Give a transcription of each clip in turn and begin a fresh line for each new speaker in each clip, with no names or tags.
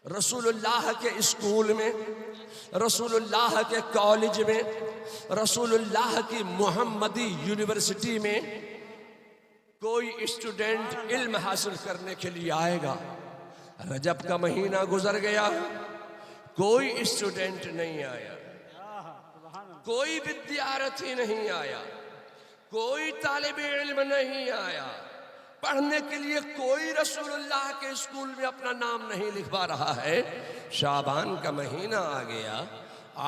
रसूलुल्लाह के स्कूल में, रसूलुल्लाह के कॉलेज में, रसूलुल्लाह की मोहम्मदी यूनिवर्सिटी में कोई स्टूडेंट इल्म हासिल करने के लिए आएगा। रजब का महीना गुजर गया, कोई स्टूडेंट नहीं आया, कोई विद्यार्थी नहीं आया, कोई तालिब इल्म नहीं आया पढ़ने के लिए, कोई रसूलुल्लाह के स्कूल में अपना नाम नहीं लिखवा रहा है। शाबान का महीना आ गया,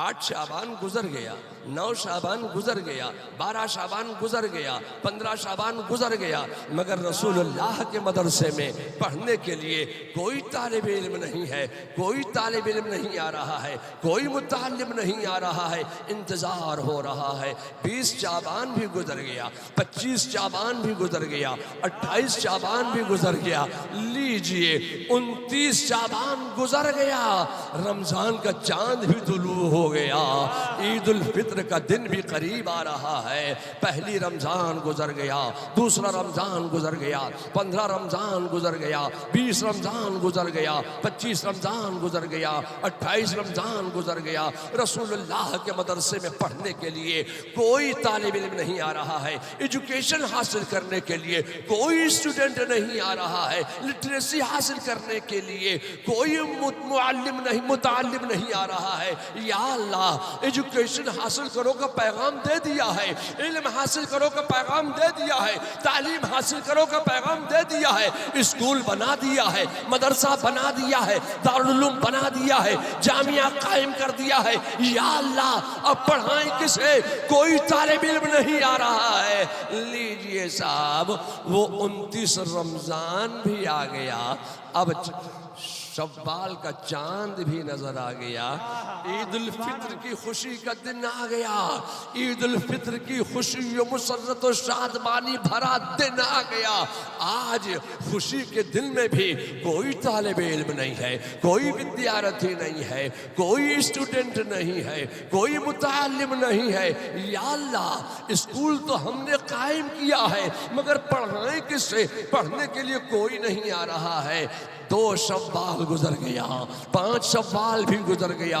8 शाबान गुजर गया, 9 शाबान गुजर गया, 12 शाबान गुजर गया, 15 शाबान गुजर गया, मगर रसूलुल्लाह के मदरसे में पढ़ने के लिए कोई तालिब इल्म नहीं है, कोई तालिब इल्म नहीं आ रहा है, कोई मुतालिम नहीं आ रहा है। इंतज़ार हो रहा है। 20 शाबान भी गुजर गया, 25 शाबान भी गुजर गया, 28 शाबान भी गुजर गया, लीजिए 29 शाबान गुजर गया, रमजान का चांद भी तुलू हो गया, ईद उल फित्र का दिन भी करीब आ रहा है। पहली रमजान गुजर गया, दूसरा रमजान गुजर गया, 15 रमजान गुजर गया, 20 रमजान गुजर गया, 25 रमजान गुजर गया, 28 रमजान गुजर गया। रसूलुल्लाह के मदरसे में पढ़ने के लिए कोई तालिब इल्म नहीं आ रहा है, एजुकेशन हासिल करने के लिए कोई स्टूडेंट नहीं आ रहा है, लिटरेसी हासिल करने के लिए कोई मुअल्लिम नहीं, मुतालिम नहीं आ रहा है। या अल्लाह, एजुकेशन हासिल करो का पैगाम दे दिया है, इल्म हासिल करो का पैगाम दे दिया है, तालीम हासिल करो का पैगाम दे दिया है, स्कूल बना दिया है, मदरसा बना दिया है, दारुल उलूम बना दिया है, जामिया कायम कर दिया है। या अल्लाह, अब पढ़ाएं किसे? कोई तालिब इल्म नहीं आ रहा है। लीजिए साहब, वो 29 रमजान भी आ गया, अब शव्वाल का चांद भी नजर आ गया, ईद उल फित्र की खुशी का दिन आ गया, ईद उल फित्र की खुशी मुसर्रत और शादमानी भरा दिन आ गया। आज खुशी के दिन में भी कोई तालिब इल्म नहीं है, कोई विद्यार्थी नहीं है, कोई स्टूडेंट नहीं है, कोई मुतालिम नहीं है। या अल्लाह, स्कूल तो हमने कायम किया है, मगर पढ़ाएं किससे? पढ़ने के लिए कोई नहीं आ रहा है। 2 शव्वाल गुजर गया, 5 शव्वाल भी गुजर गया,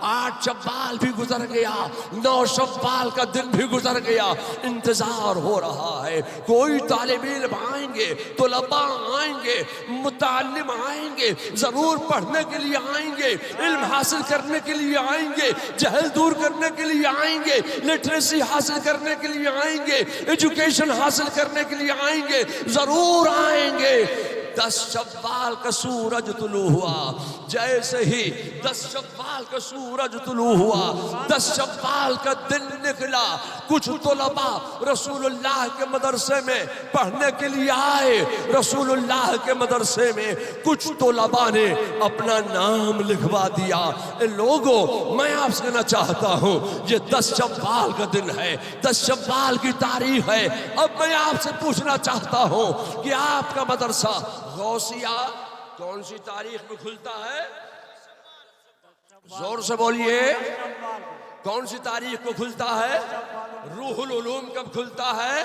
8 शव्वाल भी गुजर गया, 9 शव्वाल का दिन भी गुजर गया। इंतजार हो रहा है, कोई तालिब इल्म आएंगे, तुलबा आएंगे, मुतालिम आएंगे, जरूर पढ़ने के लिए आएंगे, इल्म हासिल करने के लिए आएंगे, जहल दूर करने के लिए आएंगे, लिटरेसी हासिल करने के लिए आएंगे, एजुकेशन हासिल करने के लिए आएंगे, जरूर आएंगे। 10 शव्वाल का सूरज तुलू हुआ, जैसे ही 10 शव्वाल का सूरज तुलू हुआ, 10 शव्वाल का दिन निकला, कुछ तुलबा रसूलुल्लाह के मदरसे में पढ़ने के लिए आए। रसूलुल्लाह के मदरसे में कुछ तुलबा ने अपना नाम लिखवा दिया। लोगों, मैं आपसे कहना चाहता हूँ, ये 10 शव्वाल का दिन है, 10 शव्वाल की तारीख है। अब मैं आपसे पूछना चाहता हूँ कि आपका मदरसा गौसिया कौन सी तारीख में खुलता है? जोर से बोलिए, कौन सी तारीख को खुलता है? रूहुल उलूम कब खुलता है?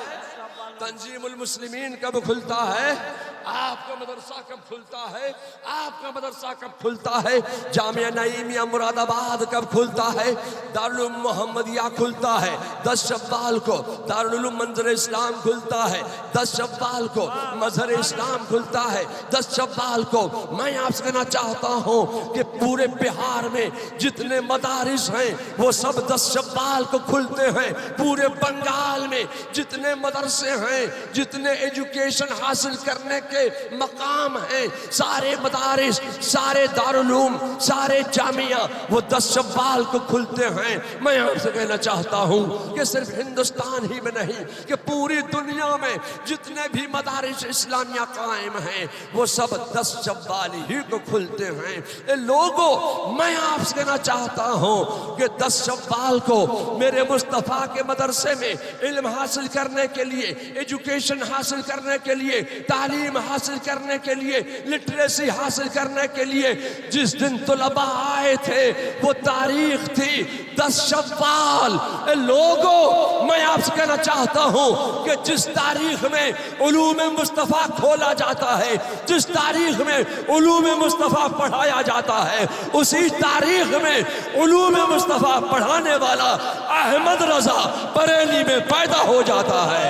तंजीमुल मुस्लिमीन कब खुलता है? आपका मदरसा कब खुलता है? आपका मदरसा कब खुलता है? जामिया नईमिया मुरादाबाद कब खुलता है? दारुल उलूम मोहम्मदिया खुलता है 10 शव्वाल को, दारुल उलूम मंजर इस्लाम खुलता है 10 शव्वाल को, मजहर इस्लाम खुलता है 10 शव्वाल को। मैं आपसे कहना चाहता हूँ कि पूरे बिहार में जितने मदारिस हैं वो सब 10 शव्वाल को खुलते हैं। पूरे बंगाल में जितने मदरसे हैं, जितने एजुकेशन हासिल करने के मकाम हैं, सारे मदारिस, सारे दारुलूम, सारे जामिया वो 10 शव्वाल को खुलते हैं। मैं आपसे कहना चाहता हूँ कि सिर्फ हिंदुस्तान ही में नहीं कि पूरी दुनिया में जितने भी मदारिस इस्लामिया कायम हैं वो सब 10 शव्वाल ही को खुलते हैं। लोगों, मैं आपसे कहना चाहता हूँ कि 10 शव्वाल को मेरे मुस्तफा के मदरसे में इल्म हासिल करने के लिए, एजुकेशन हासिल करने के लिए, तालीम हासिल करने के लिए, लिटरेसी हासिल करने के लिए जिस दिन तुलबा आए थे वो तारीख थी 10 शव्वाल। लोगों, मैं आपसे कहना चाहता हूं कि जिस तारीख में उलूम मुस्तफ़ा खोला जाता है, जिस तारीख में उलूम मुस्तफ़ा पढ़ाया जाता है, उसी तारीख में उलूम मुस्तफ़ा पढ़ाने वाला अहमद रजा बरेली में पैदा हो जाता है।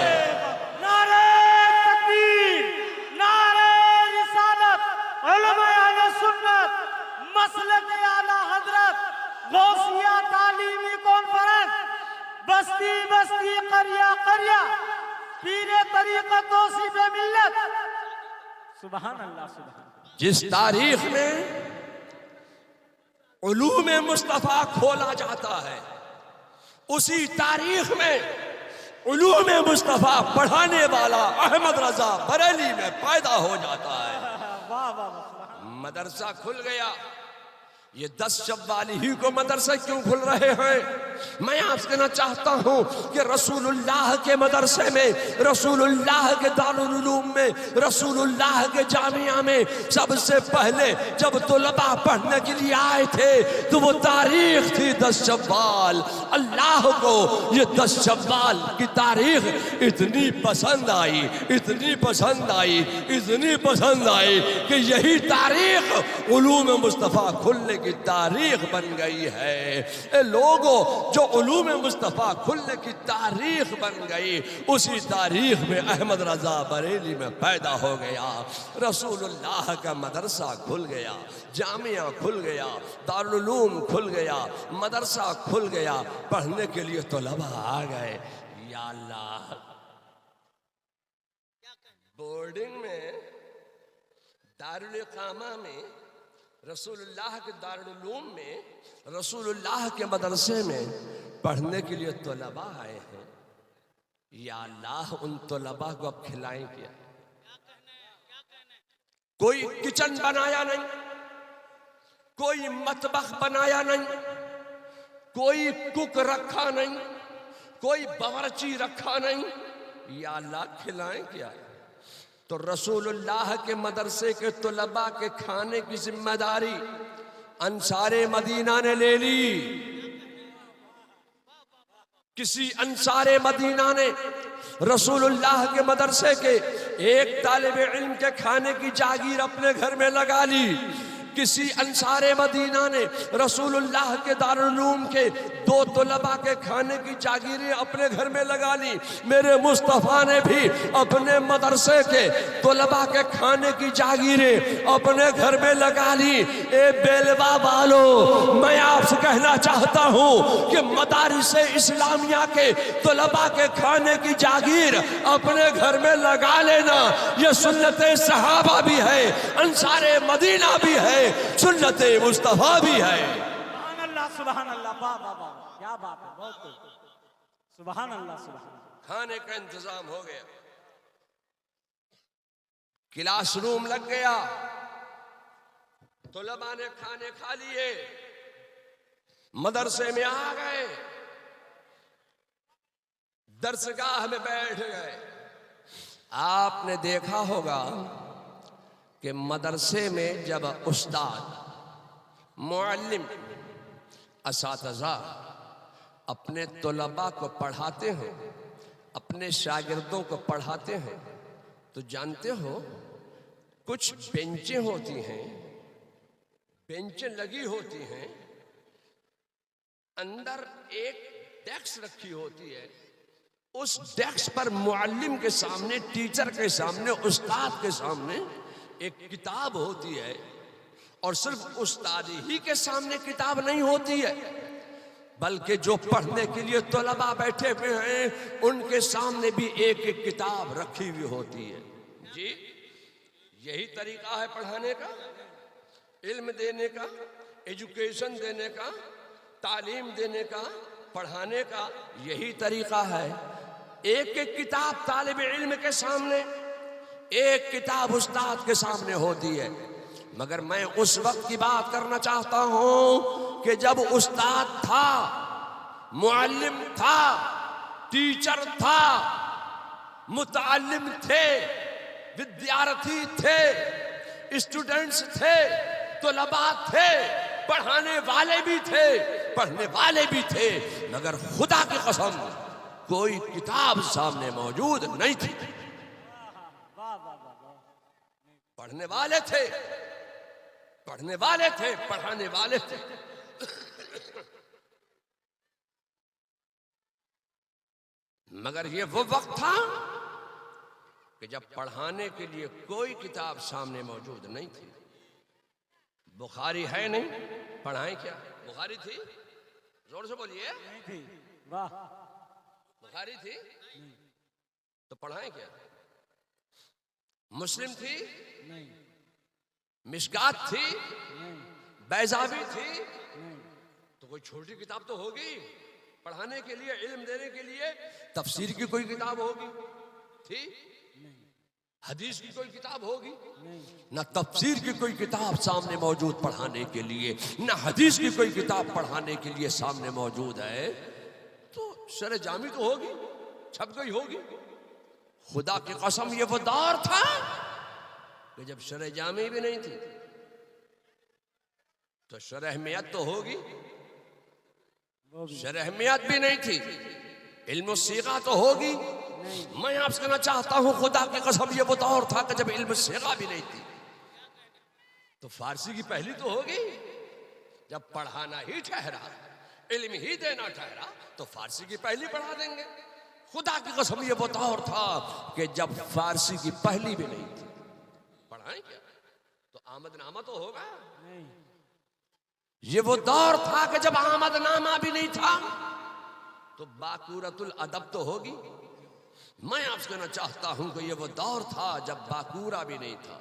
नारे तकबीर, नारे रिसालत, उलमाए अहले सुन्नत, मसलक आला हजरत, गौसिया तालीमी कॉन्फ्रेंस, बस्ती बस्ती करिया करिया, पीरे तरीक़त तौसीफ़े मिल्लत। सुभान अल्लाह, सुभान।
जिस तारीख में उलूम मुस्तफ़ा खोला जाता है, उसी तारीख में उलूम मुस्तफ़ा पढ़ाने वाला अहमद रजा बरेली में पैदा हो जाता है।
वाह वाह वाह।
मदरसा खुल गया। ये 10 शव्वाल ही को मदरसे क्यों खुल रहे हैं? मैं आपसे कहना चाहता हूं कि रसूलुल्लाह के मदरसे में, रसूलुल्लाह के दारुल उलूम में, रसूलुल्लाह के जामिया में सबसे पहले जब तुलबा पढ़ने के लिए आए थे तो वो तारीख थी 10 शव्वाल। अल्लाह को ये 10 शव्वाल की तारीख इतनी पसंद आई, इतनी पसंद आई, इतनी पसंद आई कि यही तारीख उलूम मुस्तफ़ा खुलने की तारीख बन गई है। ए लोगों, जो उलूम मुस्तफ़ा खुलने की तारीख बन गई, उसी तारीख में अहमद रजा बरेली में पैदा हो गया। रसूलुल्लाह का मदरसा खुल गया, जामिया खुल गया, दारुल उलूम खुल गया, मदरसा खुल गया, पढ़ने के लिए तलबा आ गए। या अल्लाह, बोर्डिंग में, दारुल इकामा में, रसूलुल्लाह के दारुल उलूम में, रसूलुल्लाह के मदरसे में पढ़ने के लिए तलबा आए हैं। या अल्लाह, उन तलबा को अब खिलाएं क्या? कोई किचन बनाया नहीं, कोई मतबख बनाया नहीं, कोई कुक रखा नहीं, कोई बावर्ची रखा नहीं। या अल्लाह, खिलाएं क्या? तो रसूलुल्लाह के मदरसे के तलबा के खाने की जिम्मेदारी अंसारे मदीना ने ले ली। किसी अंसारे मदीना ने रसूलुल्लाह के मदरसे के एक तालिबे इल्म के खाने की जागीर अपने घर में लगा ली। किसी अंसारे मदीना ने रसूलुल्लाह के दारुल उलूम के 2 तलबा के खाने की जागीरें अपने घर में लगा ली। मेरे मुस्तफ़ा ने भी अपने मदरसे के तलबा के खाने की जागीरें अपने घर में लगा ली। ए बेलवा वालों, मैं आपसे कहना चाहता हूँ कि मदारिसे इस्लामिया के तलबा के खाने की जागीर अपने घर में लगा लेना। ये सुन्नते सहाबा भी है, अंसारे मदीना भी है, सुन्नते मुस्तफा भी है।
सुभान अल्लाह, सुभान अल्लाह, वाह वाह वाह, क्या बात है, बहुत खूब। सुभान अल्लाह, सुभान।
खाने का इंतजाम हो गया, क्लासरूम लग गया, तलबा ने खाने खा लिए, मदरसे में आ गए, दरसगाह में बैठ गए। आपने देखा होगा कि मदरसे में जब उस्ताद, मुअल्लिम, असातिज़ा अपने तलबा को पढ़ाते हैं, अपने शागिर्दों को पढ़ाते हैं, तो जानते हो कुछ बेंचें होती हैं, बेंचें लगी होती हैं, अंदर एक डेस्क रखी होती है। उस डेस्क पर मुअल्लिम के सामने, टीचर के सामने, उस्ताद के सामने एक किताब होती है। और सिर्फ उस्ताद ही के सामने किताब नहीं होती है, बल्कि जो पढ़ने के लिए तलबा बैठे हुए हैं उनके सामने भी एक एक किताब रखी हुई होती है। जी, यही तरीका है पढ़ाने का, इल्म देने का, एजुकेशन देने का, तालीम देने का, पढ़ाने का यही तरीका है। एक एक किताब तालिब इल्म के सामने, एक किताब उस्ताद के सामने होती है। मगर मैं उस वक्त की बात करना चाहता हूं कि जब उस्ताद था, मुअल्लिम था, टीचर था, मुतअल्लिम थे, विद्यार्थी थे, स्टूडेंट्स थे, तलबा थे, पढ़ाने वाले भी थे, पढ़ने वाले भी थे, मगर खुदा की कसम कोई किताब सामने मौजूद नहीं थी। पढ़ने वाले थे, पढ़ने वाले थे, पढ़ाने वाले थे। मगर ये वो वक्त था कि जब पढ़ाने के लिए कोई किताब सामने मौजूद नहीं थी। बुखारी है नहीं, पढ़ाएं क्या? बुखारी थी? जोर से बोलिए।
नहीं थी। वाह।
बुखारी थी तो पढ़ाएं क्या? मुस्लिम थी?
नहीं।
मिशकात थी?
नहीं।
बैजाबी थी?
नहीं।
तो कोई छोटी किताब तो होगी पढ़ाने के लिए, इल्म देने के लिए। तफसीर की कोई किताब होगी? थी? हदीस की कोई किताब होगी? ना तफसीर की कोई किताब सामने मौजूद पढ़ाने के लिए, ना हदीस की कोई किताब पढ़ाने के लिए सामने मौजूद है। तो शर जामी तो होगी, छप गई होगी। खुदा की कसम ये वो दौर था कि जब शर जामी भी नहीं थी, तो शर अहमियत तो होगी। शर अहमियत भी नहीं थी, इल्म सीगा तो होगी। मैं आपसे कहना चाहता हूं, खुदा की कसम ये वो दौर था कि जब इल्म सीगा भी नहीं थी। तो फारसी की पहली तो होगी। जब पढ़ाना ही ठहरा, इल्म ही देना ठहरा, तो फारसी की पहली पढ़ा देंगे। खुदा की कसम ये वो दौर था कि जब फारसी की पहली भी नहीं थी। पढ़ाएं क्या? तो आमदनामा तो होगा। ये वो दौर था कि जब आमदनामा भी नहीं था, तो बाकूरतुल अदब तो होगी। मैं आपसे कहना चाहता हूं कि ये वो दौर था जब बाकूरा भी नहीं था।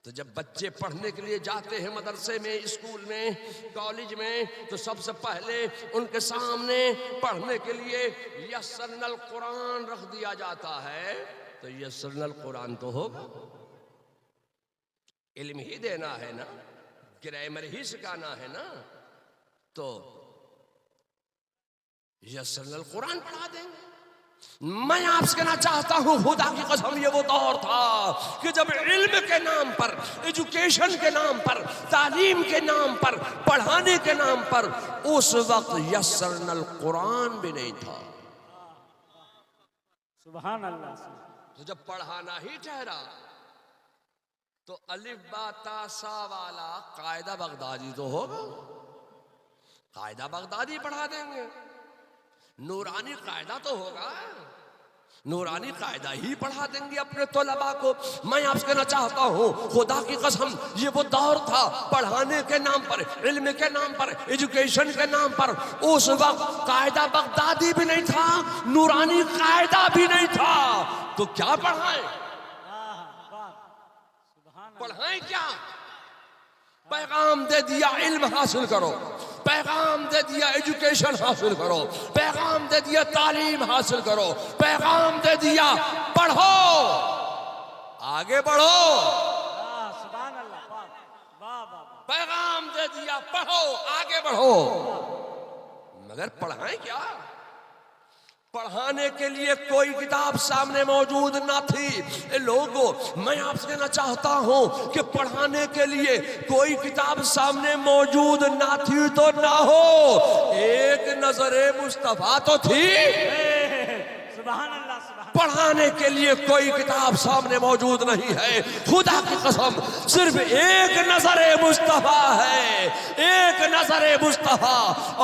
तो जब बच्चे पढ़ने के लिए जाते हैं मदरसे में, स्कूल में, कॉलेज में, तो सबसे पहले उनके सामने पढ़ने के लिए यस्सरनल कुरान रख दिया जाता है। तो यस्सरनल कुरान तो होगा, इल्म ही देना है ना, ग्रामर ही सिखाना है ना, तो यस्सरनल कुरान पढ़ा देंगे। मैं आपसे कहना चाहता हूं, खुदा की कसम ये वो दौर था कि जब इल्म के नाम पर, एजुकेशन के नाम पर, तालीम के नाम पर, पढ़ाने के नाम पर, उस वक्त यस्सरनल कुरान भी नहीं था।
सुभान अल्लाह।
तो जब पढ़ाना ही ठहरा, तो अलिफ बा ता सा वाला कायदा बगदादी तो होगा। कायदा बगदादी पढ़ा देंगे। नूरानी कायदा तो होगा, नूरानी कायदा ही पढ़ा देंगे अपने तलबा को। मैं आपसे कहना चाहता हूँ, खुदा की कसम ये वो दौर था पढ़ाने के नाम पर, इल्म के नाम पर, एजुकेशन के नाम पर, उस वक्त कायदा बगदादी भी नहीं था, नूरानी कायदा भी नहीं था। तो क्या पढ़ाएं? पढ़ाएं क्या? पैगाम दे दिया इल्म हासिल करो, पैगाम दे दिया एजुकेशन हासिल करो, पैगाम दे दिया तालीम हासिल करो, पैगाम दे दिया पढ़ो, आगे बढ़ो।
सुभान अल्लाह।
पैगाम दे दिया पढ़ो, आगे बढ़ो। मगर पढ़ाएं क्या? पढ़ाने के लिए कोई किताब सामने मौजूद ना थी। लोगों, मैं आपसे कहना चाहता हूं कि पढ़ाने के लिए कोई किताब सामने मौजूद ना थी तो ना हो, एक नजरे मुस्तफा तो थी।
सुभान अल्लाह।
पढ़ाने के लिए कोई किताब सामने मौजूद नहीं है। खुदा की कसम सिर्फ एक नजरे मुस्तफा है, एक नजरे मुस्तफा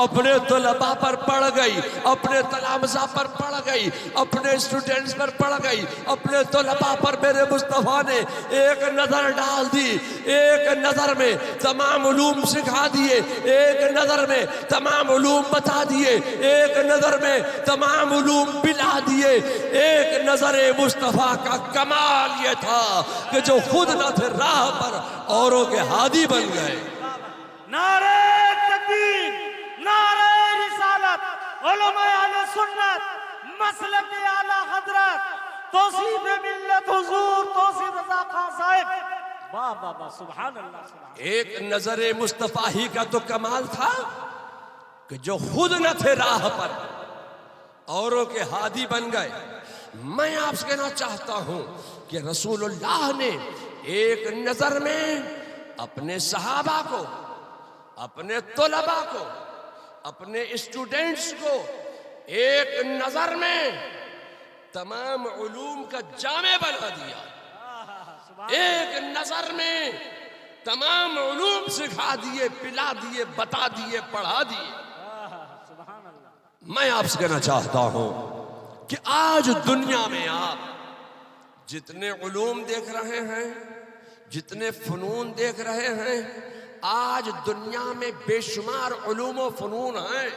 अपने तलबा पर पड़ गई, अपने तलामजा पर पड़ गई, अपने स्टूडेंट्स पर पड़ गई, अपने तलबा पर मेरे मुस्तफा ने एक नजर डाल दी। एक नजर में तमाम उलूम सिखा दिए, एक नजर में तमाम उलूम बता दिए, एक नजर में तमाम उलूम पिला दिए। एक नजरे मुस्तफा का कमाल ये था कि जो खुद न थे राह पर, औरों के हादी बन गए।
नारे तकबीर, नारे रिसालत, उलमाए अहले सुन्नत, मसलक आला हजरत, तौसीफ मिल्लत हुजूर तौसीफ रजा खान साहब। वाह वाह वाह, सुभान अल्लाह।
एक नजरे मुस्तफा ही का तो कमाल था कि जो खुद न थे राह पर, औरों के हादी बन गए। मैं आपसे कहना चाहता हूं कि रसूलुल्लाह ने एक नजर में अपने सहाबा को, अपने तलबा को, अपने स्टूडेंट्स को एक नजर में तमाम उलूम का जामे बना दिया। एक नजर में तमाम उलूम सिखा दिए, पिला दिए, बता दिए, पढ़ा दिए। मैं आपसे कहना चाहता हूं कि आज दुनिया में आप जितने उलूम देख रहे हैं, जितने फनून देख रहे हैं, आज दुनिया में बेशुमार उलूम व फनून हैं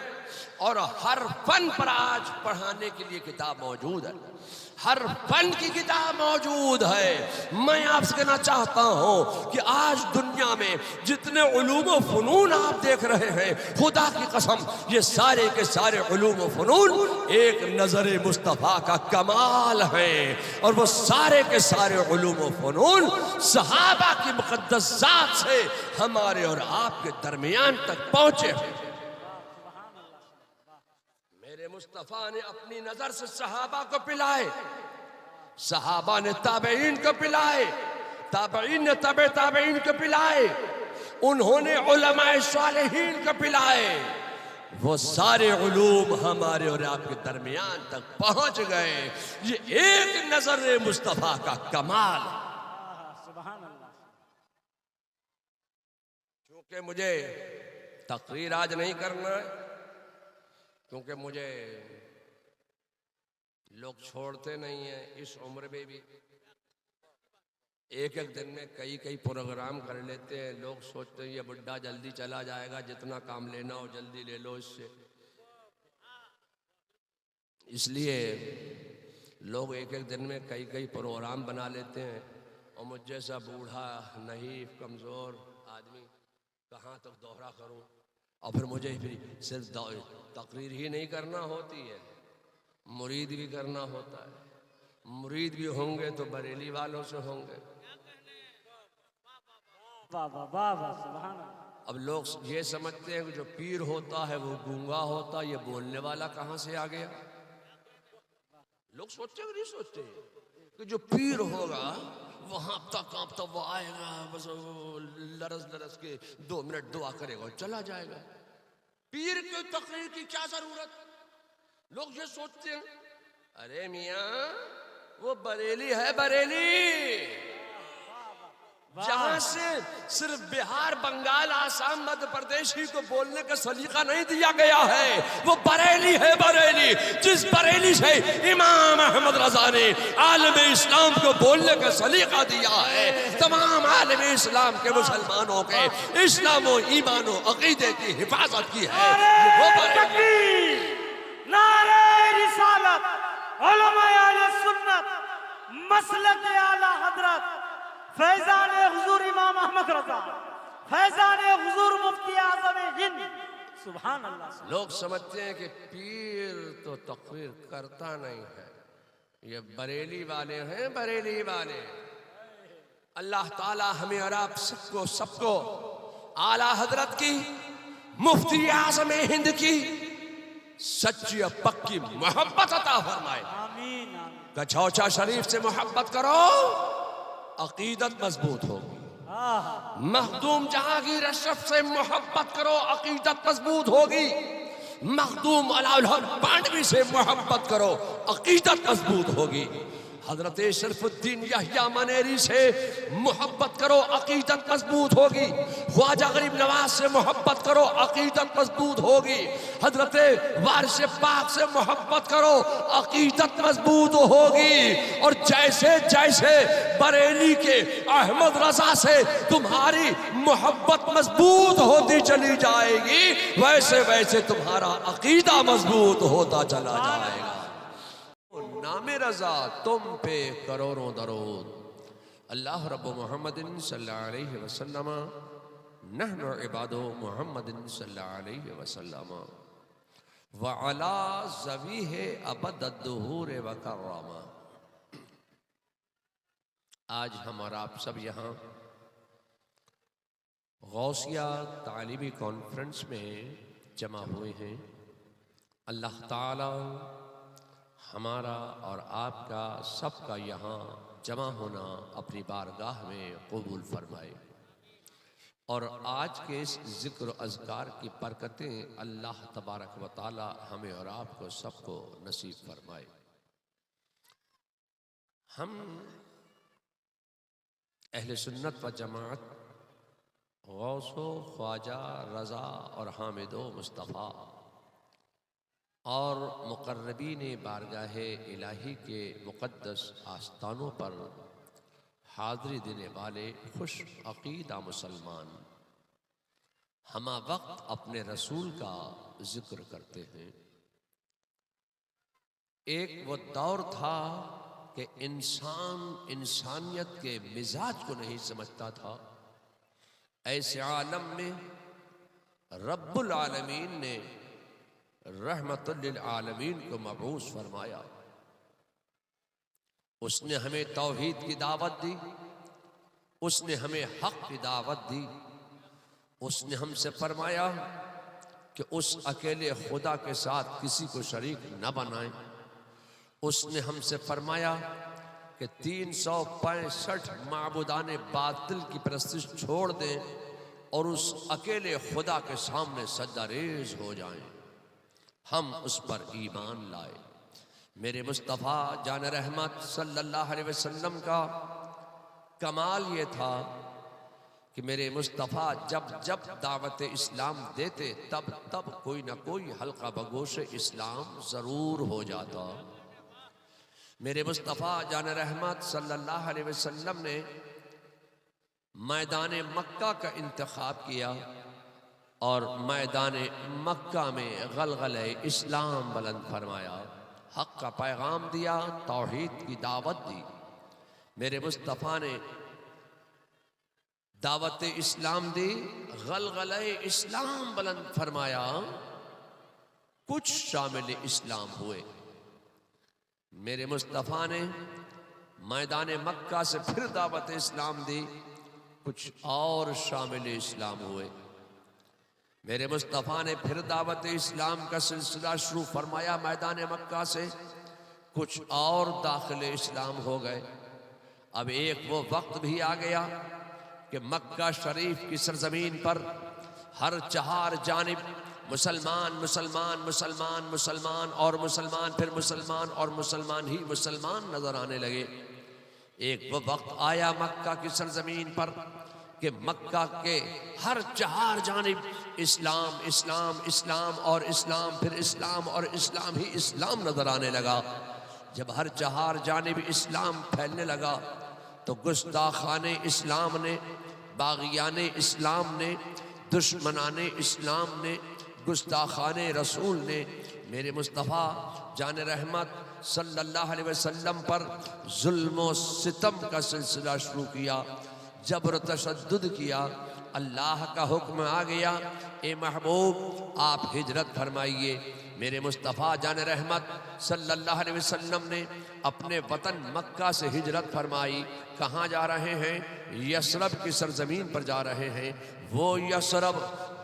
और हर फन पर आज पढ़ाने के लिए किताब मौजूद है, हर फन की किताब मौजूद है। मैं आपसे कहना चाहता हूं कि आज दुनिया में जितने उलूम व फनून आप देख रहे हैं, खुदा की कसम ये सारे के सारे उलूम व फनून एक नजर मुस्तफा का कमाल है। और वो सारे के सारे उलूम व फनून सहाबा की मुकद्दस जात से हमारे और आपके दरमियान तक पहुंचे हैं। मेरे मुस्तफा ने अपनी नजर से सहाबा को पिलाए, सहाबा ने ताबईन को पिलाए, ताबईन ने तबे ताबईन को पिलाए, उन्होंने उलमाए सालेहीन को पिलाए। वो सारे उलूम हमारे और आपके दरमियान तक पहुंच गए। ये एक नजर मुस्तफा का कमाल। क्योंकि मुझे तकरीर आज नहीं करना है, क्योंकि मुझे लोग छोड़ते नहीं हैं। इस उम्र में भी एक एक दिन में कई कई प्रोग्राम कर लेते हैं। लोग सोचते हैं ये बुड्ढा जल्दी चला जाएगा, जितना काम लेना हो जल्दी ले लो इससे। इसलिए लोग एक एक दिन में कई कई प्रोग्राम बना लेते हैं और मुझ जैसा बूढ़ा नहीं कमज़ोर आदमी कहाँ तक दोहरा करूं। और फिर मुझे फिर सिर्फ तकरीर ही नहीं करना होती है, मुरीद भी करना होता है। मुरीद भी होंगे तो बरेली वालों से होंगे। अब लोग ये समझते हैं कि जो पीर होता है वो गूंगा होता, ये बोलने वाला कहाँ से आ गया। लोग सोचते नहीं सोचते कि जो पीर होगा वो हाँपता कांपता वो आएगा, बस लरस लरस के 2 मिनट दुआ करेगा और चला जाएगा। पीर की तकरीर की क्या जरूरत। लोग ये सोचते हैं अरे मियाँ वो बरेली है, बरेली जहां से सिर्फ बिहार, बंगाल, आसाम, मध्य प्रदेश ही को बोलने का सलीका नहीं दिया गया है, वो बरेली है। बरेली, जिस बरेली से इमाम अहमद रजा ने आलम इस्लाम को बोलने का सलीका दिया है, तमाम आलम इस्लाम के मुसलमानों के इस्लाम और ईमान और अकीदे की हिफाजत की है। वो बरेली।
नारे रिसालत, उलमाए आले सुन्नत, मसलक आला हजरत फैजान हुजूर इमाम अहमद रजा, फैजान हुजूर मुफ्ती आज़म हिंद। सुभान अल्लाह।
लोग समझते हैं कि पीर तो तकरीर करता नहीं है, ये बरेली वाले हैं, बरेली वाले। अल्लाह ताला हमें और आप सबको आला हजरत की, मुफ्ती आज़म हिंद की सच्ची और पक्की मोहब्बत अता फरमाए।
आमीन।
कछौचा शरीफ से मोहब्बत करो, अकीदत मजबूत होगी। मखदूम जहांगीर अशरफ से मोहब्बत करो, अकीदत मजबूत होगी। मखदूम अलाउल हक पांडवी से मोहब्बत करो, अकीदत मजबूत होगी। हजरत शरफुद्दीन यहिया मनेरी से मोहब्बत करो, अकीदत मजबूत होगी। ख्वाजा गरीब नवाज से मोहब्बत करो, अकीदत मजबूत होगी। हजरत वारिस पाक से मोहब्बत करो, अकीदत मजबूत होगी। और जैसे जैसे बरेली के अहमद रजा से तुम्हारी मोहब्बत मजबूत होती चली जाएगी, वैसे वैसे तुम्हारा अकीदा मजबूत होता चला जाएगा। नामे रजा तुम पे करोड़ों दरूद। अल्लाह रब्बु मुहम्मदिन सल्लल्लाहु अलैहि वसल्लम नहनु इबादु मुहम्मदिन सल्लल्लाहु अलैहि वसल्लम व अला ज़वीहे अबद दुहूर व कररमा। आज हम और आप सब यहाँ गौसिया तालीमी कॉन्फ्रेंस में जमा हुए हैं। अल्लाह ताला हमारा और आपका सबका यहाँ जमा होना अपनी बारगाह में कबूल फरमाए और आज के इस ज़िक्र अज़कार की बरकतें अल्लाह तबारक व तआला हमें और आपको सबको नसीब फरमाए। हम अहले सुन्नत व जमात गौसो ख्वाजा रज़ा और हामिदो मुस्तफ़ा और मुक़र्रबीन बारगाह इलाही के मुक़द्दस आस्थानों पर हाज़री देने वाले खुश अक़ीदा मुसलमान हमा वक्त अपने रसूल का ज़िक्र करते हैं। एक वो दौर था कि इंसान इंसानियत के मिजाज को नहीं समझता था। ऐसे आलम में रब्बुल आलमीन ने रहमतुल लिल आलमीन को मबऊस फरमाया। उसने हमें तौहीद की दावत दी, उसने हमें हक की दावत दी। उसने हमसे फरमाया कि उस अकेले खुदा के साथ किसी को शरीक न बनाएं। उसने हमसे फरमाया कि 365 माबूदाने बातिल की परस्तिश छोड़ दें और उस अकेले खुदा के सामने सजदारेज हो जाएं। हम उस पर ईमान लाए। मेरे मुस्तफ़ा जान रहमत सल्लल्लाहु अलैहि वसल्लम का कमाल ये था कि मेरे मुस्तफ़ा जब जब दावत इस्लाम देते तब तब कोई ना कोई हल्का बगोश इस्लाम ज़रूर हो जाता। मेरे मुस्तफ़ा जान रहमत सल्लल्लाहु अलैहि वसल्लम ने मैदान मक्का का इंतखाब किया और मैदान मक्का में गलगले इस्लाम बुलंद फरमाया, हक़ का पैगाम दिया, तौहीद की दावत दी। मेरे मुस्तफ़ा ने दावत इस्लाम दी, गलगले इस्लाम बुलंद फरमाया, कुछ शामिल इस्लाम हुए। मेरे मुस्तफ़ा ने मैदान मक्का से फिर दावत इस्लाम दी, कुछ और शामिल इस्लाम हुए। मेरे मुस्तफ़ा ने फिर दावत इस्लाम का सिलसिला शुरू फरमाया मैदान मक्का से, कुछ और दाखिल इस्लाम हो गए। अब एक वो वक्त भी आ गया कि मक्का शरीफ की सरजमीन पर हर चार जानिब मुसलमान मुसलमान मुसलमान मुसलमान और मुसलमान, फिर मुसलमान और मुसलमान ही मुसलमान नजर आने लगे। एक वो वक्त आया मक्का की सरजमीन पर कि मक्का के हर चार जानिब इस्लाम इस्लाम इस्लाम और इस्लाम, फिर इस्लाम और इस्लाम ही इस्लाम नजर आने लगा। जब हर चार जानिब इस्लाम फैलने लगा तो गुस्ताखाने इस्लाम ने, बागियाने इस्लाम ने, दुश्मनाने इस्लाम ने, गुस्ताखाने रसूल ने मेरे मुस्तफ़ा जान रहमत सल्लल्लाहु अलैहि वसल्लम पर जुल्म व सितम का सिलसिला शुरू किया, जबर तशद्दुद किया। अल्लाह का हुक्म आ गया, ए महबूब आप हिजरत फरमाइए। मेरे मुस्तफ़ा जान रहमत सल्लल्लाहु अलैहि वसल्लम ने अपने वतन मक्का से हिजरत फरमाई। कहाँ जा रहे हैं? यसरब की सरजमीन पर जा रहे हैं। वो यसरब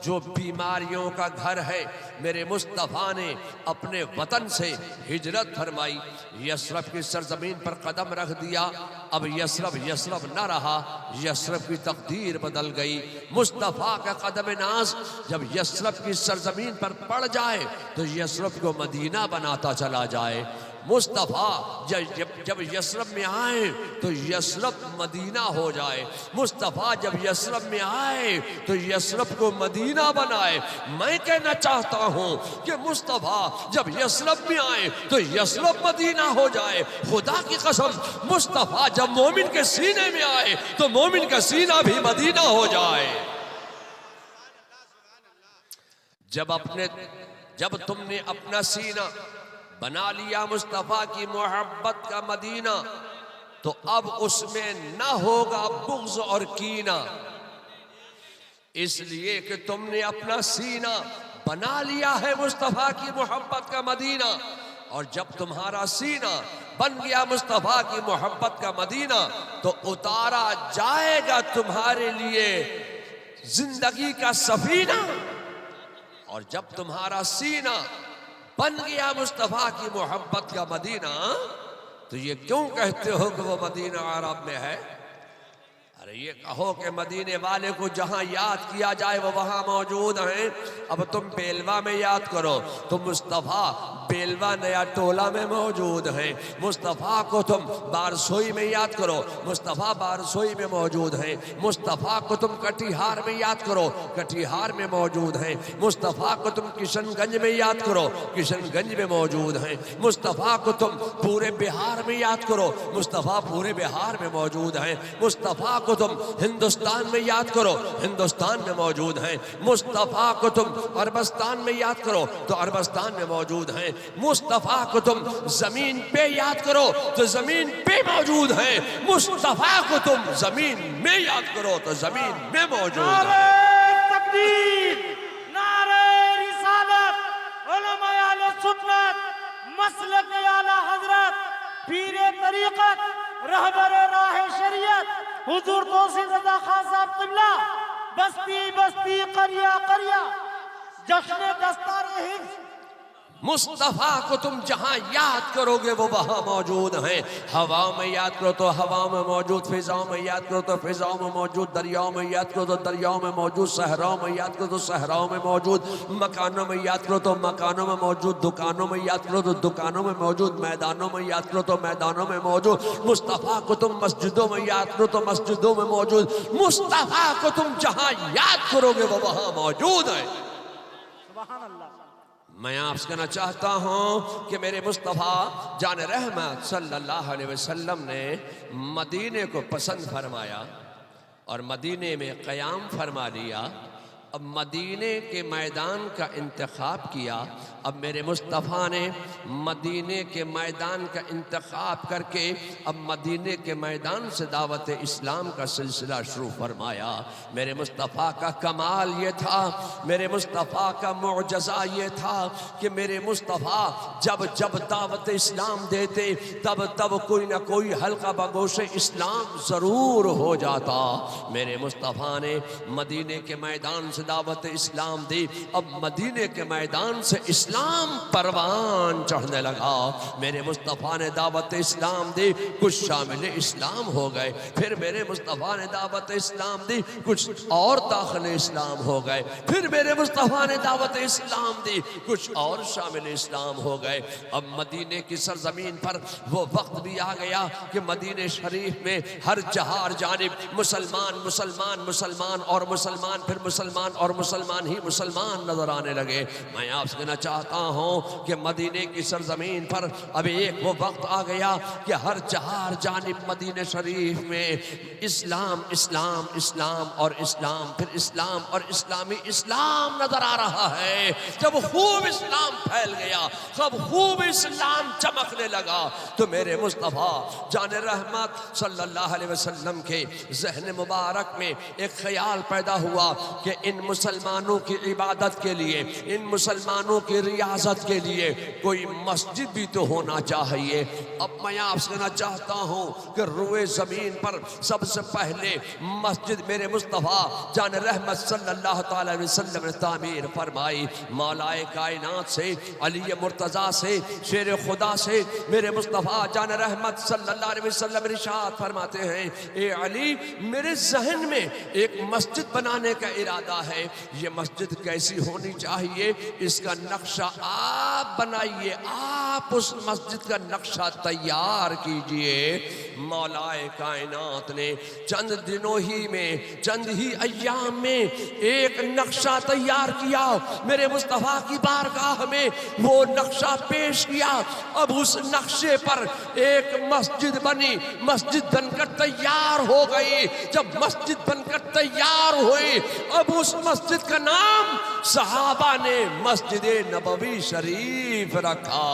जो बीमारियों का घर है, मेरे मुस्तफ़ा ने अपने वतन से हिजरत फरमाई, यसरब की सरजमीन पर कदम रख दिया। अब यसरब यसरब न रहा, यसरब की तकदीर बदल गई। मुस्तफ़ा का कदम नाज जब यसरब की सरजमीन पर पड़ जाए तो यसरब को मदीना बनाता चला जाए। मुस्तफ़ा जब यसरब में आए तो यसरब मदीना हो जाए। मुस्तफ़ा जब यसरब में आए तो यसरब को मदीना बनाए। मैं कहना चाहता हूँ कि मुस्तफ़ा जब यसरब में आए तो यसरब मदीना हो जाए। खुदा की कसम, मुस्तफ़ा जब मोमिन के सीने में आए तो मोमिन का सीना भी मदीना हो जाए। जब तुमने अपना सीना बना लिया मुस्तफ़ा की मोहब्बत का मदीना तो अब उसमें न होगा बुग़्ज़ और कीना, इसलिए कि तुमने अपना सीना बना लिया है मुस्तफ़ा की मोहब्बत का मदीना। और जब तुम्हारा सीना बन गया मुस्तफ़ा की मोहब्बत का मदीना तो उतारा जाएगा तुम्हारे लिए जिंदगी का सफीना। और जब तुम्हारा सीना बन गया मुस्तफ़ा की मोहब्बत का मदीना, तो ये क्यों कहते हो कि वो मदीना अरब में है? अरे ये कहो कि मदीने वाले को जहां याद किया जाए वो वहां मौजूद हैं। अब तुम बेलवा में याद करो तो मुस्तफ़ा बेलवा नया टोला में मौजूद हैं। मुस्तफ़ा को तुम बारसोई में याद करो, मुस्तफ़ा बारसोई में मौजूद हैं। मुस्तफ़ा को तुम कटिहार में याद करो, कटिहार में मौजूद हैं। मुस्तफ़ा को तुम किशनगंज में याद करो, किशनगंज में मौजूद हैं। मुस्तफ़ा को तुम पूरे बिहार में याद करो, मुस्तफ़ा पूरे बिहार में मौजूद हैं। मुस्तफ़ा को तुम हिंदुस्तान में याद करो, हिंदुस्तान में मौजूद हैं। मुस्तफ़ा को तुम अरबस्तान में याद करो तो अरबस्तान में मौजूद हैं। मुस्तफ़ा को तुम जमीन पे याद करो तो जमीन पे मौजूद हैं। मुस्तफ़ा को तुम जमीन में याद करो तो जमीन में मौजूद हैं।
नारे तकबीर, नारे रिसालत, उलमाए अहले सुन्नत, मसलक आला हजरत, पीरे तरीक़त, रहबरे राह शरीयत हुजूर तौसीफ रज़ा खान साहब क़िबला, बस्ती बस्ती करिया करिया जश्न दस्तार हिफ्ज़।
मुस्तफ़ा को तुम जहां याद करोगे वो वहां मौजूद हैं। हवा में याद करो तो हवा में मौजूद, फिजाओं में याद करो तो फिजाओं में मौजूद, दरियाओं में याद करो तो दरियाओं में मौजूद, सहराओं में याद करो तो सहराओं में मौजूद, मकानों में याद करो तो मकानों में मौजूद, दुकानों में याद करो तो दुकानों में मौजूद, मैदानों में याद करो तो मैदानों में मौजूद। मुस्तफ़ा को तुम मस्जिदों में याद करो तो मस्जिदों में मौजूद। मुस्तफ़ा को तुम जहां याद करोगे वो वहां मौजूद है।
सुभान अल्लाह।
मैं आपसे कहना चाहता हूं कि मेरे मुस्तफ़ा जान रहमत सल्लल्लाहु अलैहि वसल्लम ने मदीने को पसंद फरमाया और मदीने में क़याम फरमा लिया। अब मदीने के मैदान का इंतखाब किया। अब मेरे मुस्तफ़ा ने मदीने के मैदान का इंतखाब करके अब मदीने के मैदान से दावत इस्लाम का सिलसिला शुरू फरमाया। मेरे मुस्तफ़ा का कमाल ये था, मेरे मुस्तफ़ा का मुअज्ज़ा ये था कि मेरे मुस्तफ़ा जब जब दावत इस्लाम देते तब तब कोई ना कोई हल्का बगोश इस्लाम ज़रूर हो जाता। मेरे मुस्तफ़ा ने मदीने के मैदान दावत इस्लाम दी। अब मदीने के मैदान से इस्लाम परवान चढ़ने लगा। मेरे मुस्तफ़ा ने दावत इस्लाम दी, कुछ शामिल इस्लाम हो गए। फिर मेरे मुस्तफ़ा ने दावत इस्लाम दी, कुछ और दाखिल इस्लाम हो गए। फिर मेरे मुस्तफ़ा ने दावत इस्लाम दी, कुछ और शामिल इस्लाम हो गए। अब मदीने की सरजमीन पर वो वक्त भी आ गया कि मदीने शरीफ में हर जहार जानिब मुसलमान मुसलमान मुसलमान और मुसलमान, फिर मुसलमान और मुसलमान ही मुसलमान नजर आने लगे। मैं आपसे कहना चाहता हूं कि मदीने की सरजमीन पर अब एक वो वक्त आ गया कि हर जहार जानिब मदीने शरीफ में इस्लाम इस्लाम इस्लाम और इस्लाम, फिर इस्लाम और इस्लामी इस्लाम नजर आ रहा है। जब खूब इस्लाम फैल गया, जब खूब इस्लाम चमकने लगा तो मेरे मुस्तफ़ा जान रहमत सल्लल्लाहु अलैहि वसल्लम के ज़हन मुबारक में एक ख्याल पैदा हुआ कि इन मुसलमानों की इबादत के लिए, इन मुसलमानों की रियासत के लिए कोई मस्जिद भी तो होना चाहिए। अब मैं आपसे कहना चाहता हूँ कि रुए ज़मीन पर सबसे पहले मस्जिद मेरे मुस्तफ़ा जान रहमत सल्लल्लाहु ताला अलैहि वसल्लम ने तामीर फरमाई। मौलाए कायनात से, अली मुर्तज़ा से, शेर खुदा से मेरे मुस्तफ़ा जान रहमत सल्लल्लाहु अलैहि वसल्लम इरशाद फरमाते हैं, ए अली मेरे जहन में एक मस्जिद बनाने का इरादा है। ये मस्जिद कैसी होनी चाहिए, इसका नक्शा आप बनाइए, आप उस मस्जिद का नक्शा तैयार कीजिए। मौलाए कायनात ने चंद दिनों ही में, चंद ही अय्याम में एक नक्शा तैयार किया। मेरे मुस्तफ़ा की बारगाह में वो नक्शा पेश किया। अब उस नक्शे पर एक मस्जिद बनी, मस्जिद बनकर तैयार हो गई। जब मस्जिद बनकर तैयार हुई, अब उस मस्जिद का नाम सहाबा ने मस्जिद नबवी शरीफ रखा।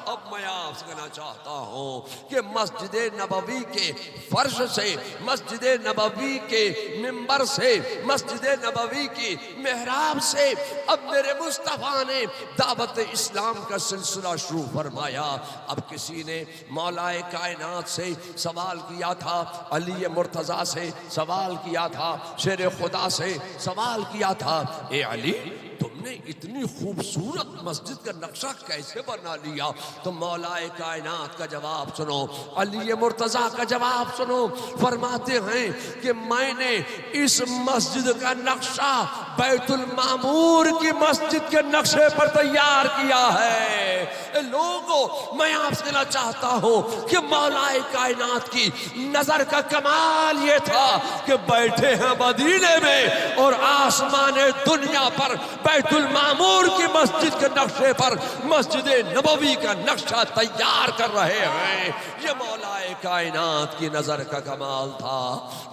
अब मैं आपसे कहना चाहता हूँ कि मस्जिद नबवी के फर्श से, मस्जिद नबवी के मिंबर से, मस्जिद नबवी की मेहराब से अब मेरे मुस्तफ़ा ने दावत इस्लाम का सिलसिला शुरू फरमाया। अब किसी ने मौलाए कायनात से सवाल किया था, अली मुर्तज़ा से सवाल किया था, शेर खुदा से सवाल किया था, ए अली तुम तुमने इतनी खूबसूरत मस्जिद का नक्शा कैसे बना लिया? तो मौलाए कायनात का जवाब सुनो, अली मुर्तजा का जवाब सुनो। फरमाते हैं कि मैंने इस मस्जिद का नक्शा बैतुल मामूर की मस्जिद के नक्शे पर तैयार किया है। लोगों, मैं आपसे कहना चाहता हूं कि मौलाए कायनात की नजर का कमाल ये था कि बैठे हैं मदीने में और आसमान दुनिया पर बैतुल मामूर की मस्जिद के नक्शे पर मस्जिद नबवी का नक्शा तैयार कर रहे हैं। ये मौलाए कायनात की नजर का कमाल था।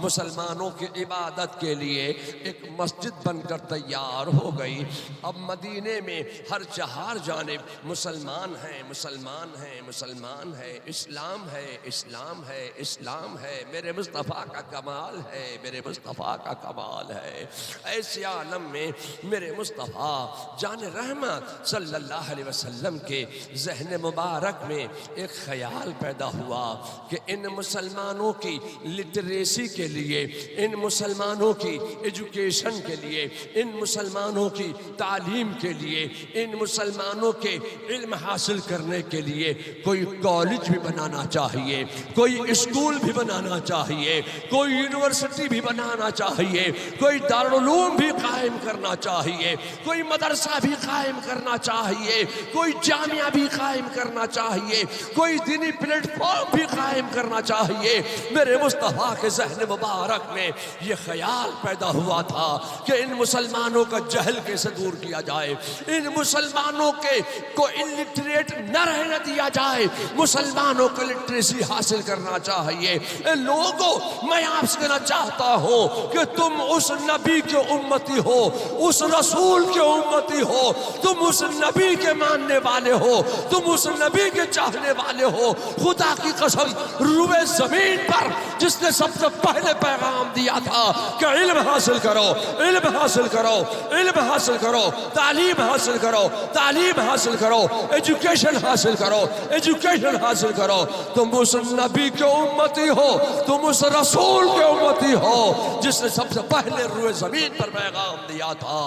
मुसलमानों की इबादत के लिए एक मस्जिद बनकर तैयार हो गई। अब मदीने में हर चार जानिब मुसलमान हैं, मुसलमान हैं, मुसलमान है, इस्लाम है, इस्लाम है, इस्लाम है। मेरे मुस्तफ़ा का कमाल है, मेरे मुस्तफ़ा का कमाल है। ऐसे आलम में मेरे मुस्तफ़ा जान रहमत सल्लल्लाहु अलैहि वसल्लम के ज़हन मुबारक में एक ख्याल पैदा हुआ कि इन मुसलमानों की लिटरेसी के लिए, इन मुसलमानों की एजुकेशन के लिए, इन मुसलमानों की तालीम के लिए, इन मुसलमानों के इल्म हासिल करने के लिए कोई कॉलेज भी बनाना चाहिए, कोई स्कूल भी बनाना चाहिए, कोई यूनिवर्सिटी भी बनाना चाहिए, कोई दारुल उलूम भी कायम करना चाहिए, कोई मदरसा भी कायम करना चाहिए, कोई जामिया भी कायम करना चाहिए, कोई दीनी प्लेटफॉर्म भी कायम करना चाहिए। मेरे मुस्तफ़ा के ज़हन मुबारक में ये ख्याल पैदा हुआ था कि इन मुसलमानों का जहल कैसे दूर किया जाए, इन मुसलमानों के को इलिटरेट न रहने दिया जाए, मुसलमानों को लिटरेसी हासिल करना चाहिए। लोगों, मैं आपसे कहना चाहता हूँ कि तुम उस नबी के उम्मती हो, उस रसूल के उम्मती हो, तुम उस नबी के मानने वाले हो, तुम उस नबी के चाहने वाले हो। खुदा की कसम, रुए जमीन पर जिसने सबसे पहले पैगाम दिया था कि इल्म हासिल करो, इल्म हासिल करो, इल्म हासिल करो, तालीम हासिल करो, तालीम हासिल करो, एजुकेशन हासिल करो, एजुकेशन हासिल करो। तुम उस नबी के उम्मती हो, तुम उस रसूल के उम्मती हो जिसने सबसे पहले रुए जमीन पर पैगाम दिया था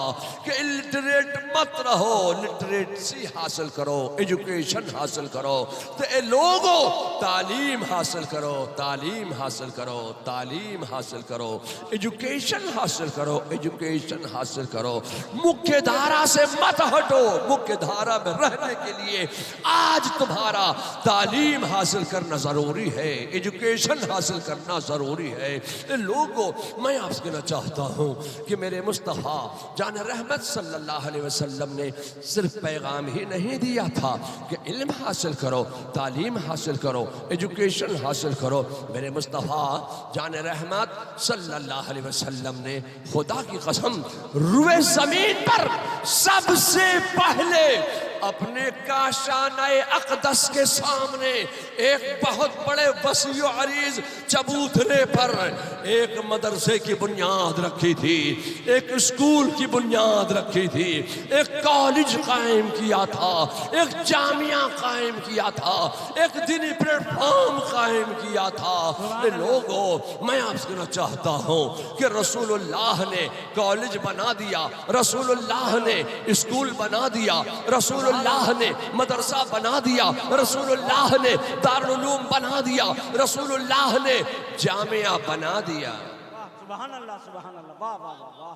कि इलिटरेट मत रहो, लिटरेसी हासिल करो, एजुकेशन हासिल करो। तो ए लोगों, तालीम हासिल करो, तालीम हासिल करो, तालीम हासिल करो, एजुकेशन हासिल करो, एजुकेशन हासिल करो। मुख्य धारा से मत हटो, मुख्य धारा में रहने के लिए आज तुम्हारा तालीम हासिल करना जरूरी है, एजुकेशन हासिल करना जरूरी है। लोगों, मैं आपसे कहना चाहता हूँ कि मेरे मुस्तफ़ा जान रहमत सल्लल्लाहु अलैहि वसल्लम ने सिर्फ पैगाम ही नहीं दिया था कि इल्म हासिल करो, तालीम हासिल करो, एजुकेशन हासिल करो। मेरे मुस्तफ़ा जान रहमत सल्लल्लाहु अलैहि वसल्लम ने खुदा की कसम रुए ज़मीन पर सबसे पहले अपने काशाने अक़दस के सामने एक बहुत बड़े वसीओ अरीज चबूतरे पर एक मदरसे की बुनियाद रखी थी, एक स्कूल की बुनियाद रखी थी, एक कॉलेज कायम किया था, एक जामिया कायम किया था, एक दीनी प्लेटफॉर्म कायम किया था। लोगों, मैं आपसे कहना चाहता हूँ कि रसूलुल्लाह ने कॉलेज बना दिया, रसूलुल्लाह ने स्कूल बना दिया, रसूलुल्लाह ने मदरसा बना दिया, रसूलुल्लाह ने दारुल उलूम बना दिया, रसूलुल्लाह ने जामिया बना दिया।
सुभान अल्लाह, सुभान अल्लाह, वाह वाह वाह,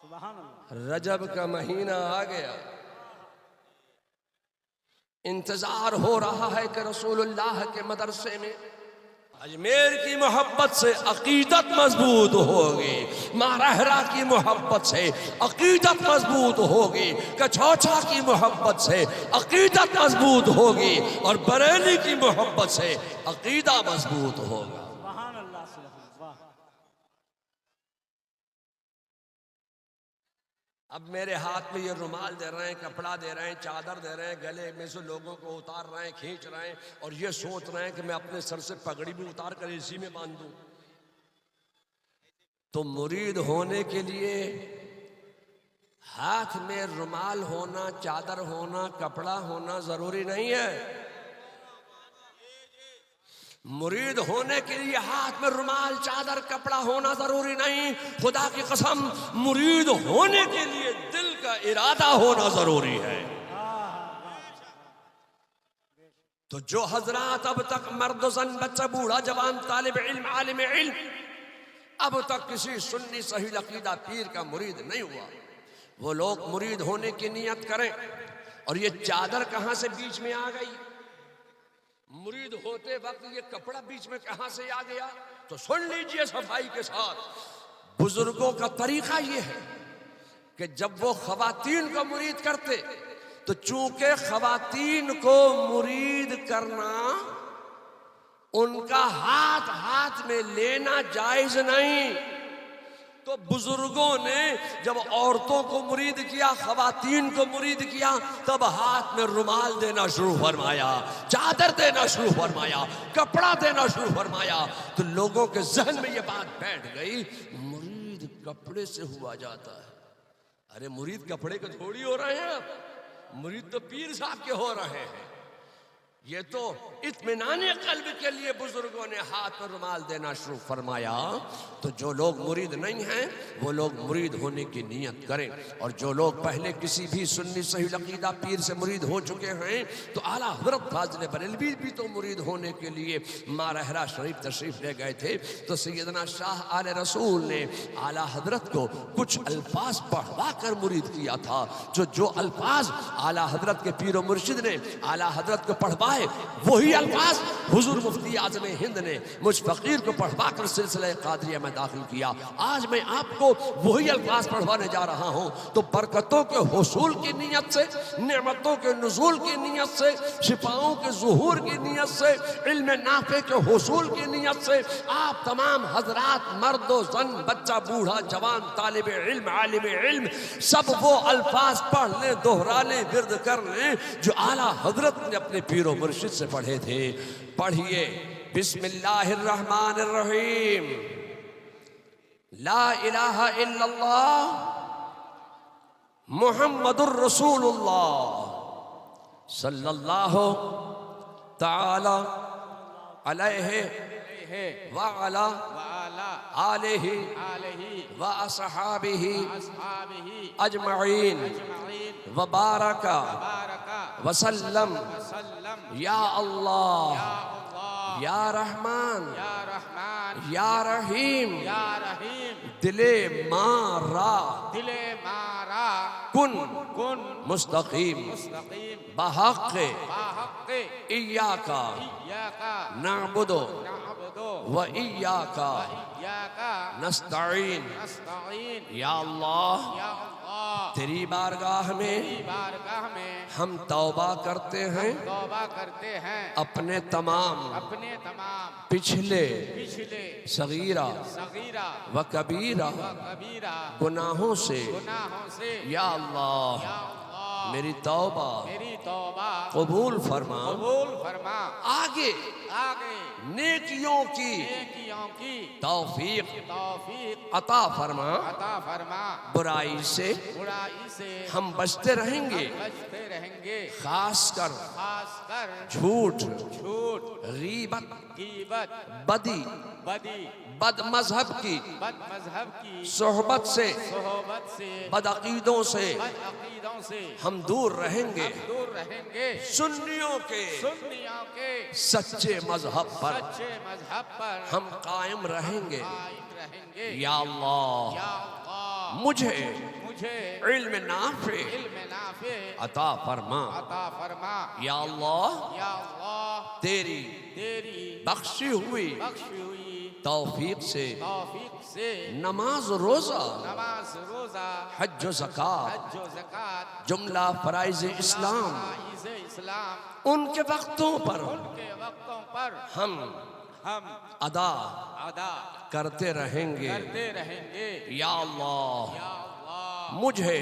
सुभान अल्लाह।
रजब का महीना आ गया, इंतजार हो रहा है कि रसूलुल्लाह के मदरसे में अजमेर की मोहब्बत से अकीदत मजबूत होगी, मारहरा की मोहब्बत से अकीदत मजबूत होगी, कछौछा की मोहब्बत से अकीदत मजबूत होगी और बरेली की मोहब्बत से अकीदा मजबूत होगा।
सुभान अल्लाह, सुभान अल्लाह।
अब मेरे हाथ में ये रुमाल दे रहे हैं, कपड़ा दे रहे हैं, चादर दे रहे हैं, गले में से लोगों को उतार रहे हैं, खींच रहे हैं और ये सोच रहे हैं कि मैं अपने सर से पगड़ी भी उतार कर इसी में बांध दूं। तो मुरीद होने के लिए हाथ में रुमाल होना, चादर होना, कपड़ा होना जरूरी नहीं है। मुरीद होने के लिए हाथ में रुमाल, चादर, कपड़ा होना जरूरी नहीं। खुदा की कसम, मुरीद होने के लिए दिल का का इरादा होना जरूरी है। तो जो हजरात अब तक मर्द जन बच्चा बूढ़ा जवान तालिब इल्म आलिम इल्म अब तक किसी सुन्नी सही अकीदा पीर का मुरीद नहीं हुआ, वो लोग मुरीद होने की नियत करें। और ये चादर कहां से बीच में आ गई? मुरीद होते वक्त ये कपड़ा बीच में कहां से आ गया? तो सुन लीजिए सफाई के साथ, बुजुर्गों का तरीका ये है कि जब वो खवातीन को मुरीद करते तो चूंकि खवातीन को मुरीद करना उनका हाथ हाथ में लेना जायज नहीं, तो बुजुर्गों ने जब औरतों को मुरीद किया, खवातीन को मुरीद किया, तब हाथ में रुमाल देना शुरू फरमाया, चादर देना शुरू फरमाया, कपड़ा देना शुरू फरमाया। तो लोगों के जहन में ये बात बैठ गई, मुरीद कपड़े से हुआ जाता है। अरे मुरीद कपड़े के थोड़ी हो रहे हैं, मुरीद तो पीर साहब के हो रहे हैं। ये तो इत्मीनाने कल्ब के लिए बुजुर्गों ने हाथ में रुमाल देना शुरू फरमाया। तो जो लोग मुरीद नहीं हैं वो लोग मुरीद होने की नियत करें। और जो लोग पहले किसी भी सुन्नी सही अकीदा पीर से मुरीद हो चुके हैं तो आला हज़रत फाज़िल बरेलवी भी तो मुरीद होने के लिए मारहरा शरीफ तशरीफ ले गए थे। तो सैयदना शाह आले रसूल ने आला हज़रत को कुछ अल्फाज पढ़वा कर मुरीद किया था। जो अल्फाज आला हज़रत के पीर व मुर्शिद ने आला हज़रत को पढ़वाए वही अल्फाज हुजूर मुफ्ती आज़म हिंद ने मुझ फकीर को पढ़वा कर सिलसिला कादरिया में दाखिल किया। आज मैं आपको वही अल्फाज पढ़वाने जा रहा हूं। तो बरकतों के हुसूल की नीयत से, नेमतों के नुज़ूल की नीयत से, शिफाओं के ज़ुहूर की नीयत से, इल्म नाफ़े के हुसूल की नीयत से आप तमाम हजरात मर्दो जन बच्चा बूढ़ा जवान तालिब इल्म आलिम इल्म सब वो अल्फाज पढ़ लें, दोहरा लें, विर्द कर लें जो आला हजरत ने अपने पीरो मुर्शिद से पढ़े थे। पढ़िए बिस्मिल्लाहिर्रहमानिर्रहीम, ला इलाहा इल्लल्लाह मुहम्मदुर रसूलुल्लाह सल्लल्लाहु ताला अलैहि व अला आलिहि व अस्हाबिहि अजमईन व बारका वसल्लम। या अल्लाह या रहमान या रहीम दिले मारा कुन मुस्तकीम बहक़ इय्याका नअबुदु व इय्याका नस्तईन। या अल्लाह तेरी बारगाह में हम तौबा करते हैं अपने तमाम पिछले सगीरा व कबीरा गुनाहों से। या अल्लाह मेरी तौबा कबूल फरमा, आगे नेकियों की तौफीक अता फरमा, बुराई से हम बचते रहेंगे, खासकर झूठ गीबत बदी बद मजहब की सोहबत से बदअकीदों से हम दूर रहेंगे। सुन्नियों के सच्चे मजहब पर हम कायम रहेंगे। या अल्लाह मुझे इल्म नाफे अता फरमा। या अल्लाह तेरी बख्शी हुई तौफीक से नमाज रोजा हज ज़कात जुमला फराइज़ इस्लाम उनके वक्तों पर हम अदा करते रहेंगे। या अल्लाह मुझे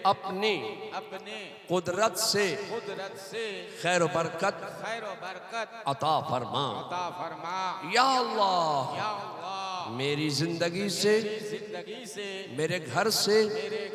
अपनी कुदरत से खैर बरकत अता फरमा। या अल्लाह मेरी जिंदगी से मेरे घर से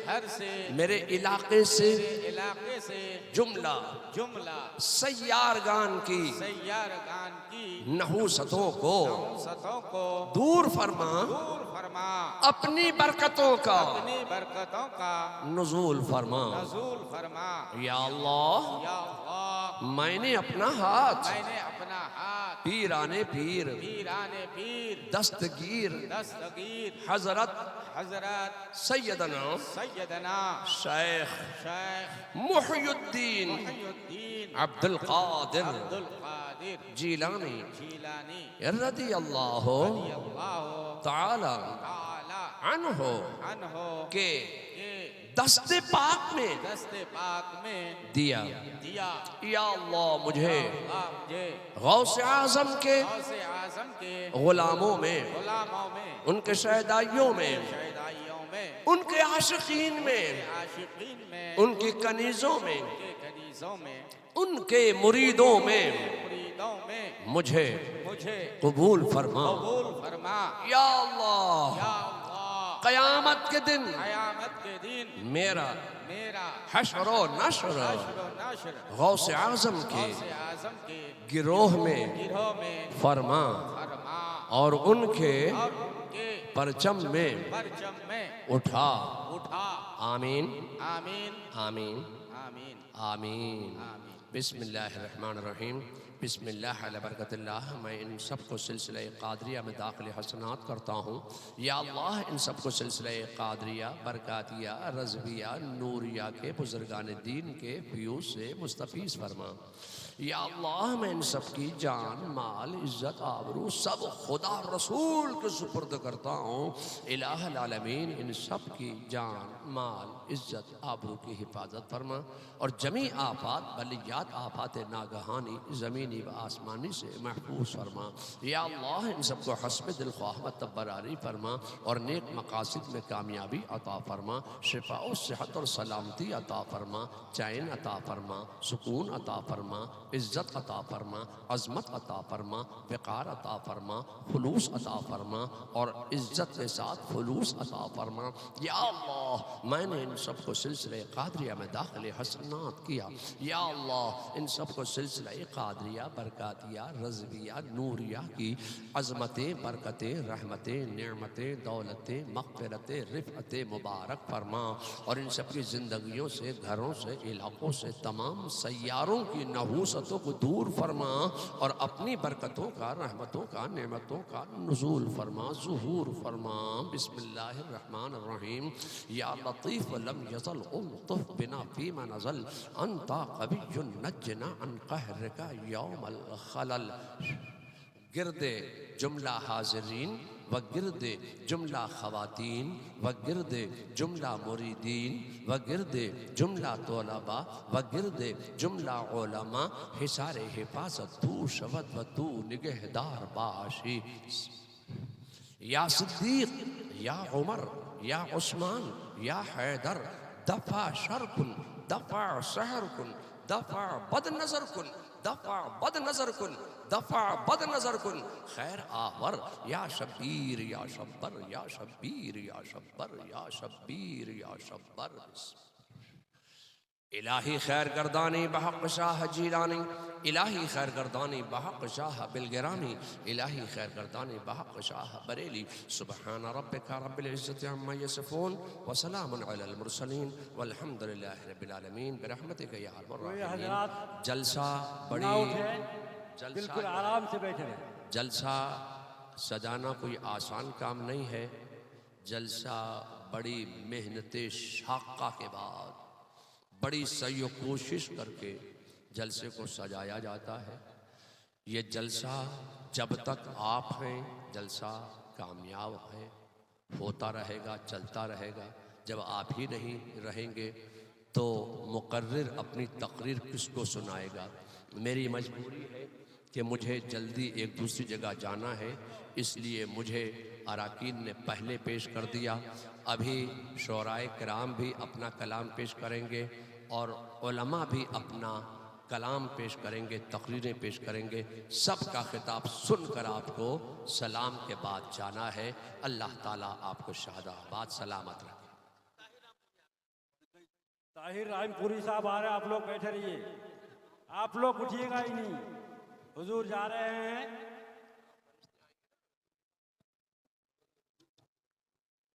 घर से
मेरे इलाके से
इलाके से
जुमला
जुमला
सैयारगान की
सैयारगान की
नहूसतों को
सतों को
दूर फरमा,
दूर फरमा,
अपनी बरकतों का
अपनी बरकतों का
नुज़ूल फरमा।
नज़ूल फरमा।
या अल्लाह,
या अल्लाह,
मैंने अपना हाथ
मैंने अपना हाथ
पीराने पीर
पीराने पीर
दस्तगीर
दस्तगीर
हजरत
हजरत
सैयदना
सैयदना
शेख
शेख
मुहियुद्दीन
मुहियुद्दीन
अब्दुल कादिर
अब्दुल कादिर
जीलानी
जीलानी
रज़ी अल्लाह
अल्लाह
ताला
ताला
अन्हो
अन्हो
के
के
दस्ते पाक में
दस्ते पाक में
दिया।
दिया।
या अल्लाह, मुझे
मुझे
गौसे आजम के
गौसे आजम के
गुलामों में,
गुलामों में,
उनके शहदाइयों में,
शहदाइयों में,
उनके आशिकीन में,
आशिकीन में,
उनकी कनीजों में,
उनके कनीजों में,
उनके मुरीदों में
मुरीदों में
मुझे
मुझे
कबूल फरमा।
कबूल फरमा।
या अल्लाह,
या अल्लाह,
कयामत के दिन
कयामत के दिन
मेरा
मेरा
हश्र व नश्र
हश्र व नश्र
गौसे आजम के
गौसे आजम के
गिरोह में
गिरोह में
फरमा
फरमा
और उनके
और उनके
परचम में
परचम में
उठा।
उठा।
आमीन
आमीन
आमीन
आमीन
आमीन।
आमीन।
बिस्मिल्लाहिर्रहमानिर्रहीम। बिस्मिल्लाह अला बरकतिल्लाह। मैं इन सबको सिलसिला क़ादरिया में दाखिल हसनात करता हूँ। या अल्लाह, इन सबको सिलसिला क़ादरिया, बरकातिया, रज़विया, नूरिया के बुज़ुर्गान दीन के फ्यूज़ से मुस्तफ़ीज़ फरमा। या अल्लाह, मैं इन सब की जान, माल, इज़्ज़त, आबरू सब खुदा रसूल के सुपुर्द करता हूँ। इलाहुल आलमीन इन सब की जान, माल, इज़्ज़त, आबरू की हिफाजत फरमा और जमी आफात, बलियात, आफात नागहानी ज़मीनी व आसमानी से महफूज फरमा। या अल्लाह, इन सबको हस्ब दिल ख्वाह तब्बरारी फरमा और नेक मकासिद में कामयाबी अता फरमा, शिफा और सेहत और सलामती अता फरमा, चैन अता फरमा, सुकून अता फरमा, इज़्ज़त अता फरमा, अज़मत अता फरमा, वक़ार अता फरमा, खुलूस अता फरमा और इज़्ज़त के साथ खुलूस अता फरमा। या अल्लाह, मैंने इन सबको सिलसिले क़ादरिया में दाखिल हसनात किया। या अल्लाह, इन सबको सिलसिला क़ादरिया, बरकातिया, रज़विया, नूरिया की अज़मतें, बरकतें, रहमतें, नेमतें, दौलतें, मग़फ़िरतें, रिफ़अतें मुबारक फरमा और इन सब की ज़िंदगियों से, घरों से, इलाक़ों से, तमाम सैयारों की नहूसतों को दूर फरमा और अपनी बरकतों का, रहमतों का, नेमतों का नुज़ूल फरमा, ज़ुहूर फरमा। बिस्मिल्लाहिर्रहमानिर्रहीम। या लतीफ़ लम यज़ल उल्तुफ़ बिना फ़ीमा नज़ल अंता क़विय्युन नज्जना अन क़हरिका यौमल ख़लल। गिरदे जुमला हाज़िरीन व गिरदे जुमला ख़वातीन व गिरदे जुमला मुरीदीन व गिरदे जुमला तोलबा व गिरदे जुमला उलमा हिसारे हिफाजत तू शवद व तू निगहदार बाशी। या सिद्दीक़, या उमर, या उस्मान, या हैदर, दफ़ा शर कुन, दफ़ा सहर कुन, दफ़ा बद नज़र कुन, दफ़ा बद नज़र कुन, दफ़ा बद नज़र कुन, खैर आवर। या शब्बीर, या शब्बर, या शब्बीर, या शब्बर, या शब्बीर, या शब्बर। इलाही खैर गर्दानी बहक़ शाह जीलानी, इलाही खैर गर्दानी बहक़ शाह बिलगिरानी, इलाही खैर गर्दानी बहक़ शाह बरेली। सुबहान रब्बिका रब्बिल इज़्ज़ति अम्मा यसिफ़ून व सलामुन अलल मुरसलीन वल्हम्दुलिल्लाहि रब्बिल आलमीन बिरहमतिका या अरहमर राहिमीन। जलसा बड़ी
बिल्कुल आराम से बैठे रहे।
जलसा सजाना कोई आसान काम नहीं है। जलसा बड़ी मेहनत शाक़ा के बाद, बड़ी सही कोशिश करके जलसे को सजाया जाता है। ये जलसा जब तक आप हैं, जलसा कामयाब है, होता रहेगा, चलता रहेगा। जब आप ही नहीं रहेंगे तो मुकर्रिर अपनी तकरीर किसको सुनाएगा। मेरी मजबूरी है कि मुझे जल्दी एक दूसरी जगह जाना है, इसलिए मुझे अराकीन ने पहले पेश कर दिया। अभी शोराए किराम भी अपना कलाम पेश करेंगे और उलमा भी अपना कलाम पेश करेंगे, तकरीरें पेश करेंगे। सब का खिताब सुनकर आपको सलाम के बाद जाना है। अल्लाह ताला आपको शादाबाद सलामत रखे।
ताहिर रामपुरी साहब आ रहे हैं, आप लोग बैठे रहिए, आप लोग उठिएगा ही नहीं। हुजूर जा रहे हैं